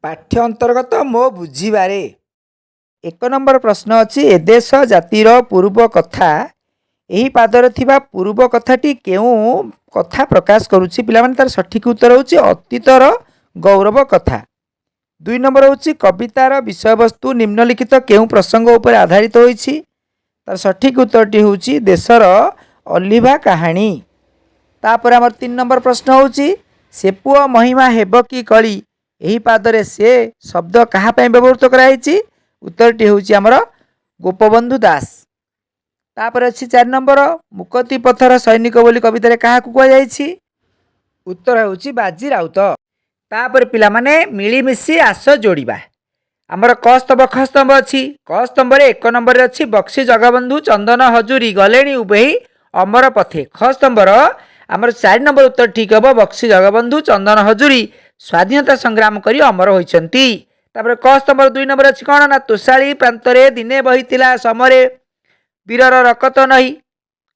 ପାଠ୍ୟ ଅନ୍ତର୍ଗତ ମୋ ବୁଝିବାରେ ଏକ ନମ୍ବର ପ୍ରଶ୍ନ ଅଛି ଏ ଦେଶ ଜାତିର ପୂର୍ବ କଥା। ଏହି ପାଦରେ ଥିବା ପୂର୍ବ କଥାଟି କେଉଁ କଥା ପ୍ରକାଶ କରୁଛି? ପିଲାମାନେ ତାର ସଠିକ୍ ଉତ୍ତର ହେଉଛି ଅତୀତର ଗୌରବ କଥା। 2 ନମ୍ବର ହେଉଛି କବିତାର ବିଷୟବସ୍ତୁ ନିମ୍ନଲିଖିତ କେଉଁ ପ୍ରସଙ୍ଗ ଉପରେ ଆଧାରିତ ହୋଇଛି? ତାର ସଠିକ୍ ଉତ୍ତରଟି ହେଉଛି ଦେଶର ଅଲିଭା କାହାଣୀ। ତାପରେ ଆମର 3 ନମ୍ବର ପ୍ରଶ୍ନ ହେଉଛି ସେ ପୁଅ ମହିମା ହେବ କି କଳି? ଏହି ପାଦରେ ସେ ଶବ୍ଦ କାହା ପାଇଁ ବ୍ୟବହୃତ କରାଯାଇଛି? ଉତ୍ତରଟି ହେଉଛି ଆମର ଗୋପବନ୍ଧୁ ଦାସ। ତାପରେ ଅଛି 4 ନମ୍ବର ମୁକତି ପଥର ସୈନିକ ବୋଲି କବିତାରେ କାହାକୁ କୁହାଯାଇଛି? ଉତ୍ତର ହେଉଛି ବାଜି ରାଉତ। ତାପରେ ପିଲାମାନେ ମିଳିମିଶି ଆସ ଯୋଡ଼ିବା। ଆମର କ ସ୍ତମ୍ଭ ଖ ସ୍ତମ୍ଭ ଅଛି। କ ସ୍ତମ୍ଭରେ 1 ନମ୍ବରରେ ଅଛି ବକ୍ସି ଜଗବନ୍ଧୁ ଚନ୍ଦନ ହଜୁରୀ ଗଲେଣି ଉଭେଇ ଅମର ପଥେ। ଖ ସ୍ତମ୍ଭର ଆମର 4 ନମ୍ବର ଉତ୍ତର ଠିକ୍ ହେବ ବକ୍ସି ଜଗବନ୍ଧୁ ଚନ୍ଦନ ହଜୁରୀ ସ୍ୱାଧୀନତା ସଂଗ୍ରାମ କରି ଅମର ହୋଇଛନ୍ତି। ତାପରେ କ ସ୍ତମ୍ଭର 2 ନମ୍ବର ଅଛି କ'ଣ ନା ତୋଷାଳୀ ପ୍ରାନ୍ତରେ ଦିନେ ବହିଥିଲା ସମରେ ବୀରର ରକତ ନହି।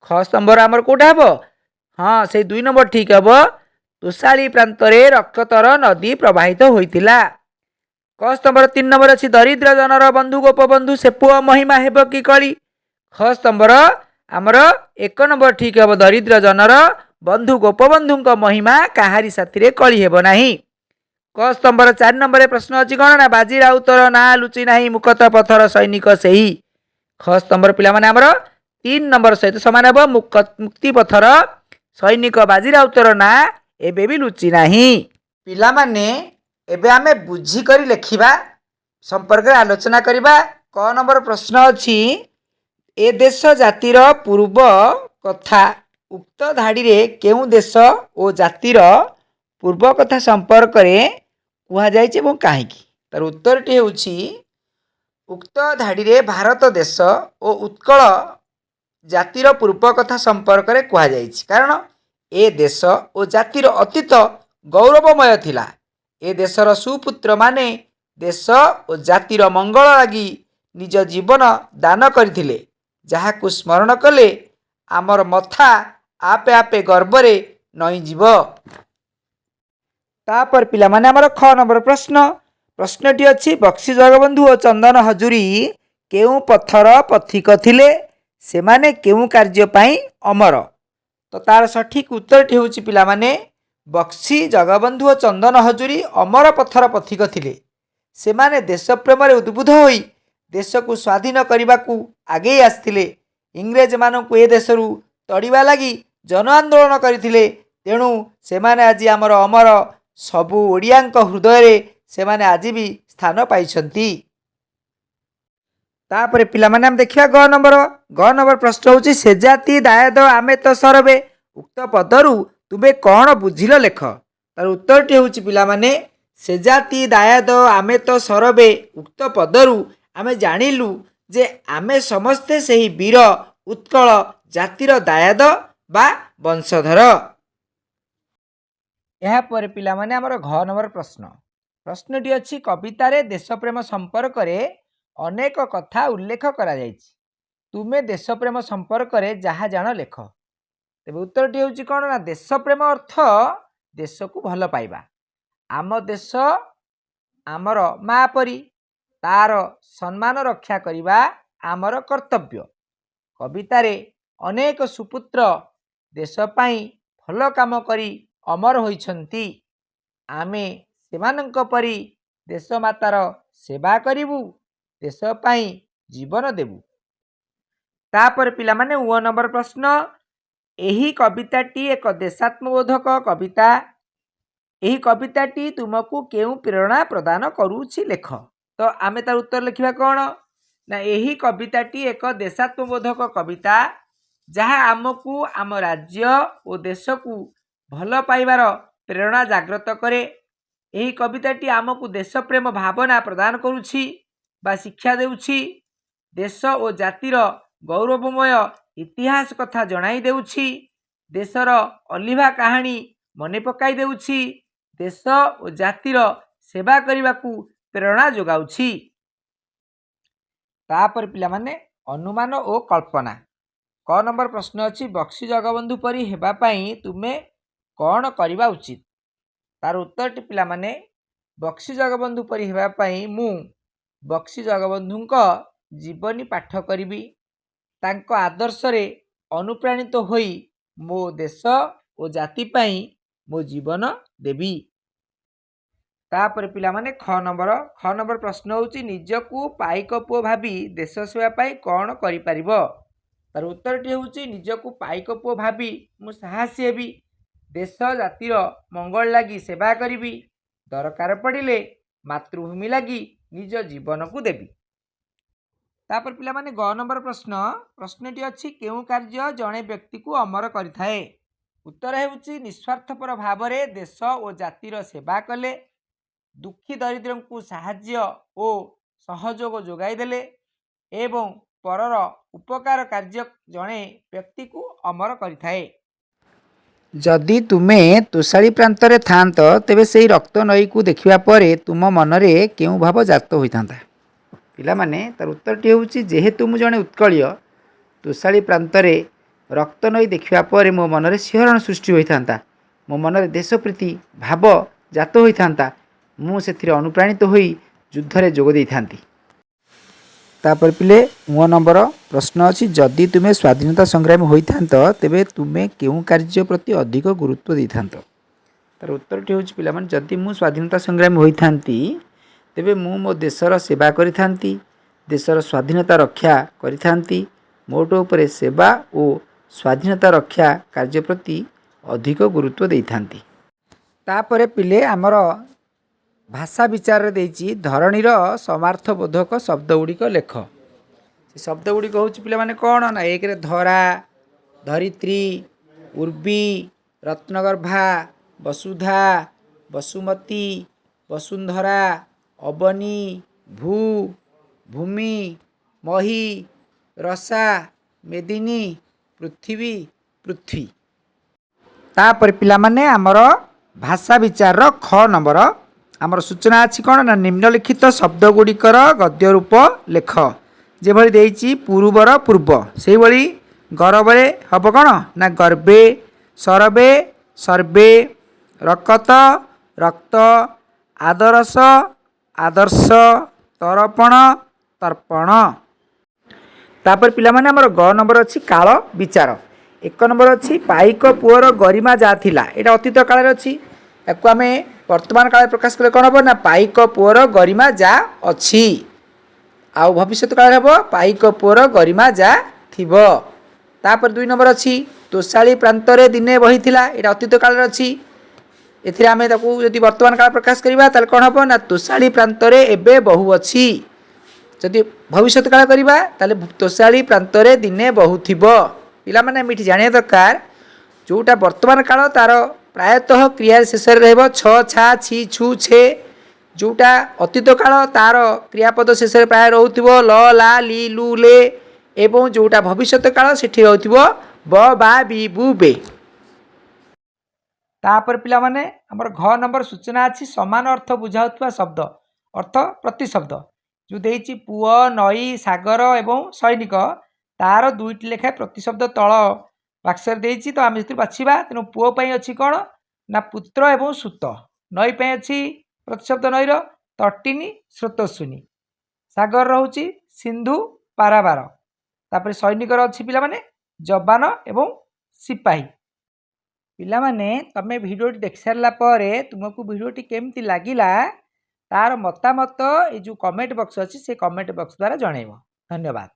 ଖ ସ୍ତମ୍ଭର ଆମର କୋଉଟା ହେବ? ହଁ ସେଇ 2 ନମ୍ବର ଠିକ୍ ହେବ ତୋଷାଳୀ ପ୍ରାନ୍ତରେ ରକ୍ତର ନଦୀ ପ୍ରବାହିତ ହୋଇଥିଲା। କ ସ୍ତମ୍ଭର 3 ନମ୍ବର ଅଛି ଦରିଦ୍ର ଜନର ବନ୍ଧୁ ଗୋପବନ୍ଧୁ ସେ ପୁଅ ମହିମା ହେବ କି କଳି। ଖ ସ୍ତମ୍ଭର ଆମର 1 ନମ୍ବର ଠିକ୍ ହେବ ଦରିଦ୍ର ଜନର ବନ୍ଧୁ ଗୋପବନ୍ଧୁଙ୍କ ମହିମା କାହାରି ସାଥିରେ କଳି ହେବ ନାହିଁ। କ ସ୍ତମ୍ଭର 4 ନମ୍ବରରେ ପ୍ରଶ୍ନ ଅଛି କ'ଣ ନା ବାଜି ରାଉତର ନାଁ ଲୁଚି ନାହିଁ ମୁକତ ପଥର ସୈନିକ ସେହି। ଖ ସ୍ତମ୍ଭର ପିଲାମାନେ ଆମର 3 ନମ୍ବର ସହିତ ସମାନ ହେବ ମୁକ୍ତି ପଥର ସୈନିକ ବାଜି ରାଉତର ନାଁ ଏବେ ବି ଲୁଚି ନାହିଁ। ପିଲାମାନେ ଏବେ ଆମେ ବୁଝିକରି ଲେଖିବା ସମ୍ପର୍କରେ ଆଲୋଚନା କରିବା। କ ନମ୍ବର ପ୍ରଶ୍ନ ଅଛି ଏ ଦେଶ ଜାତିର ପୂର୍ବ କଥା ଉକ୍ତ ଧାଡ଼ିରେ କେଉଁ ଦେଶ ଓ ଜାତିର ପୂର୍ବ କଥା ସମ୍ପର୍କରେ କୁହାଯାଇଛି ଏବଂ କାହିଁକି? ତାର ଉତ୍ତରଟି ହେଉଛି ଉକ୍ତ ଧାଡ଼ିରେ ଭାରତ ଦେଶ ଓ ଉତ୍କଳ ଜାତିର ପୂର୍ବ କଥା ସମ୍ପର୍କରେ କୁହାଯାଇଛି କାରଣ ଏ ଦେଶ ଓ ଜାତିର ଅତୀତ ଗୌରବମୟ ଥିଲା। ଏ ଦେଶର ସୁପୁତ୍ରମାନେ ଦେଶ ଓ ଜାତିର ମଙ୍ଗଳ ଲାଗି ନିଜ ଜୀବନ ଦାନ କରିଥିଲେ ଯାହାକୁ ସ୍ମରଣ କଲେ ଆମର ମଥା ଆପେ ଆପେ ଗର୍ବରେ ନଇଁଯିବ। ତାପରେ ପିଲାମାନେ ଆମର ଖ ନମ୍ବର ପ୍ରଶ୍ନଟି ଅଛି ବକ୍ସି ଜଗବନ୍ଧୁ ଓ ଚନ୍ଦନ ହଜୁରୀ କେଉଁ ପଥର ପଥିକ ଥିଲେ? ସେମାନେ କେଉଁ କାର୍ଯ୍ୟ ପାଇଁ ଅମର? ତ ତାର ସଠିକ୍ ଉତ୍ତରଟି ହେଉଛି ପିଲାମାନେ ବକ୍ସି ଜଗବନ୍ଧୁ ଓ ଚନ୍ଦନ ହଜୁରୀ ଅମର ପଥର ପଥିକ ଥିଲେ। ସେମାନେ ଦେଶ ପ୍ରେମରେ ଉଦ୍ବୁଦ୍ଧ ହୋଇ ଦେଶକୁ ସ୍ୱାଧୀନ କରିବାକୁ ଆଗେଇ ଆସିଥିଲେ। ଇଂରେଜମାନଙ୍କୁ ଏ ଦେଶରୁ ତଡ଼ିବା ଲାଗି ଜନ ଆନ୍ଦୋଳନ କରିଥିଲେ। ତେଣୁ ସେମାନେ ଆଜି ଆମର ଅମର ସବୁ ଓଡ଼ିଆଙ୍କ ହୃଦୟରେ ସେମାନେ ଆଜି ବି ସ୍ଥାନ ପାଇଛନ୍ତି। ତାପରେ ପିଲାମାନେ ଆମେ ଦେଖିବା ଗ ନମ୍ବର ପ୍ରଶ୍ନ ହେଉଛି ସେ ଜାତି ଦାୟାଦ ଆମେ ତ ସରବେ ଉକ୍ତ ପଦରୁ ତୁମେ କ'ଣ ବୁଝିଲ ଲେଖ। ତାର ଉତ୍ତରଟି ହେଉଛି ପିଲାମାନେ ସେ ଜାତି ଦାୟାଦ ଆମେ ତ ସରବେ ଉକ୍ତ ପଦରୁ ଆମେ ଜାଣିଲୁ ଯେ ଆମେ ସମସ୍ତେ ସେହି ବୀର ଉତ୍କଳ ଜାତିର ଦାୟାଦ ବା ବଂଶଧର। ଏହାପରେ ପିଲାମାନେ ଆମର ଘ ନମ୍ବର ପ୍ରଶ୍ନଟି ଅଛି କବିତାରେ ଦେଶପ୍ରେମ ସମ୍ପର୍କରେ ଅନେକ କଥା ଉଲ୍ଲେଖ କରାଯାଇଛି। ତୁମେ ଦେଶପ୍ରେମ ସମ୍ପର୍କରେ ଯାହା ଜାଣ ଲେଖ। ତେବେ ଉତ୍ତରଟି ହେଉଛି କ'ଣ ନା ଦେଶପ୍ରେମ ଅର୍ଥ ଦେଶକୁ ଭଲ ପାଇବା। ଆମ ଦେଶ ଆମର ମା ପରି ତାର ସମ୍ମାନ ରକ୍ଷା କରିବା ଆମର କର୍ତ୍ତବ୍ୟ। କବିତାରେ ଅନେକ ସୁପୁତ୍ର ଦେଶ ପାଇଁ ଭଲ କାମ କରି ଅମର ହୋଇଛନ୍ତି। ଆମେ ସେମାନଙ୍କ ପରି ଦେଶମାତାର ସେବା କରିବୁ ଦେଶ ପାଇଁ ଜୀବନ ଦେବୁ। ତାପରେ ପିଲାମାନେ ଅ ନମ୍ବର ପ୍ରଶ୍ନ ଏହି କବିତାଟି ଏକ ଦେଶାତ୍ମବୋଧକ କବିତା। ଏହି କବିତାଟି ତୁମକୁ କେଉଁ ପ୍ରେରଣା ପ୍ରଦାନ କରୁଛି ଲେଖ। ତ ଆମେ ତାର ଉତ୍ତର ଲେଖିବା କ'ଣ ନା ଏହି କବିତାଟି ଏକ ଦେଶାତ୍ମବୋଧକ କବିତା ଯାହା ଆମକୁ ଆମ ରାଜ୍ୟ ଓ ଦେଶକୁ ଭଲ ପାଇବାର ପ୍ରେରଣା ଜାଗ୍ରତ କରେ। ଏହି କବିତାଟି ଆମକୁ ଦେଶପ୍ରେମ ଭାବନା ପ୍ରଦାନ କରୁଛି ବା ଶିକ୍ଷା ଦେଉଛି। ଦେଶ ଓ ଜାତିର ଗୌରବମୟ ଇତିହାସ କଥା ଜଣାଇ ଦେଉଛି। ଦେଶର ଅଲିଭା କାହାଣୀ ମନେ ପକାଇ ଦେଉଛି। ଦେଶ ଓ ଜାତିର ସେବା କରିବାକୁ ପ୍ରେରଣା ଯୋଗାଉଛି। ତାପରେ ପିଲାମାନେ ଅନୁମାନ ଓ କଳ୍ପନା। କ ନମ୍ବର ପ୍ରଶ୍ନ ଅଛି ବକ୍ସି ଜଗବନ୍ଧୁ ପରି ହେବା ପାଇଁ ତୁମେ କ'ଣ କରିବା ଉଚିତ। ତାର ଉତ୍ତରଟି ପିଲାମାନେ बक्सी जगबंधु परी हेबा पई मु बक्सी जगबंधुଙ୍କ जीवनी पाठ करी तांको आदर्श रे अनुप्राणित होई मो देश ओ जाति पई मो जीवन देवी। तापर पिला माने ख नंबर प्रश्न होची निजकू पाइक पुओ भाबी देश सेवा पाई कौन करि परिबो। तार उत्तरटी होची निजकू पाइक पुओ भाबी मु साहसी हेबी देश जातिर मंगल लागी सेवा करी दरकार पड़िले मातृभूमि लागी निज जीवन को देवी। तापर पिला माने ग नंबर प्रश्नटी अच्छी केउ कार्य जड़े व्यक्ति को अमर करिथाए। उत्तर हेउची निस्वार्थपर भाव में देश और जातिर सेवा कले दुखी दरिद्र को साहाय्य और सहयोग जोगाई देले एवं परर उपकार कार्य जड़े व्यक्ति को अमर करिथाए। जदि तुमे तोषाली प्रांत रे थांत तेबे सेही रक्त नई को देखिबा परे तुम मनरे केउ भाव जात होइथांता। पिला माने तार उत्तरटी होउची जेहेतु मु जणे उत्कळीय तोषाली प्रांत रे रक्त नई देखिबा परे मो मनरे शिहरण सृष्टि होइथांता। मो मनरे देशप्रीति भाव जात होइथांता। मु सेथिरे अनुप्राणित होई युद्धरे जोग देइथांती। तापर पिले मो नंबर प्रश्न अच्छी जदि तुमे स्वाधीनता संग्रामी होइथांत तेबे तुमे केउ कार्य प्रति अधिक गुरुत्व देइथांत। तार उत्तरटी होउची पिला माने जदि मु स्वाधीनता संग्रामी होइथांती तेबे मु मो देशर सेवा करिथांती देशर स्वाधीनता रक्षा करिथांती मोट उपरे सेवा और स्वाधीनता रक्षा कार्य प्रति अधिक गुरुत्व देइथांती। तापर पिले आमर भाषा विचार देइची धरणीर समार्थ बोधक शब्द गुड़िक लेख। से शब्द गुड़िक हूँ पिला माने कौन ना एक रे धरा धरित्री उर्वी रत्नगर्भा वसुधा वसुमती वसुंधरा अवनी भू भूमि मही रसा मेदिनी पृथ्वी पृथ्वी। तापर पिला माने आमर भाषा विचार ख नंबर आमर सूचना अच्छी कौन ना निम्नलिखित शब्द गुड़िकर गद्य रूप लेख जे भली देइची पूर्वर पूर्व से भली गरबे हम कौन ना गर्भे सरबे सर्वे रकत रक्त आदरस आदर्श तर्पण तर्पण। तापर पिला माने हमर ग नंबर अच्छी काल विचार एक नंबर अच्छी पाइक पुअर गरिमा जा थिला एटा अतीत काल रे अच्छी याकु आमे वर्तमान काल प्रकाश कले कौन हम ना पाइक पुअर गरिमा जा अच्छी आउ भविष्य काल हम पाइक पुअर गरिमा जा थिबो। तापर दुई नंबर अच्छी तोषाली प्रांत रे दिने बही थिला एटा अतीत काल रे अच्छी एथिरे आमे ताकू यदि वर्तमान काल प्रकाश करिबा ताले कौन हम ना तोषाली प्रांत रे एबे बहु अच्छी जदि भविष्य काल करिबा ताले तोषाली प्रांत रे दिने बहु थिबो। पिला माने मिठी जानिया दरकार जोटा वर्तमान काल तार प्रायतः क्रिया शेष रहिबो छ छा छि छु छे जोटा अतीत काल तार क्रियापद शेष प्राय रहउथिबो ल ला ली लू ले एवं जोटा भविष्य काल सेठी रहउथिबो ब बा बी बु बे। तापर पिला माने हमर घ नंबर सूचना अछि समान अर्थ बुझाउथवा शब्द अर्थ प्रति शब्द जो देइछि पुओ नई सागर एवं सैनिक तार दुईटी लेखा प्रति शब्द तल बाक्सर देइछि तो आमे बाछिबा तेणु पुओ पई अछि कौन ना पुत्र एवं सुत नई पई अछि प्रतिशब्द नईर तटिनी स्रोतस्विनी सागर रहउछि सिंधु पाराबार तापर सैनिकर अछि पिला माने जवान एवं सिपाही। पिला माने तमे भिडियोटी देख सारला परे तुमको भिडियोटी केमती लागिला तार मतामत ए जो कमेंट बॉक्स अछि से कमेंट बॉक्स द्वारा जणैबो। धन्यवाद।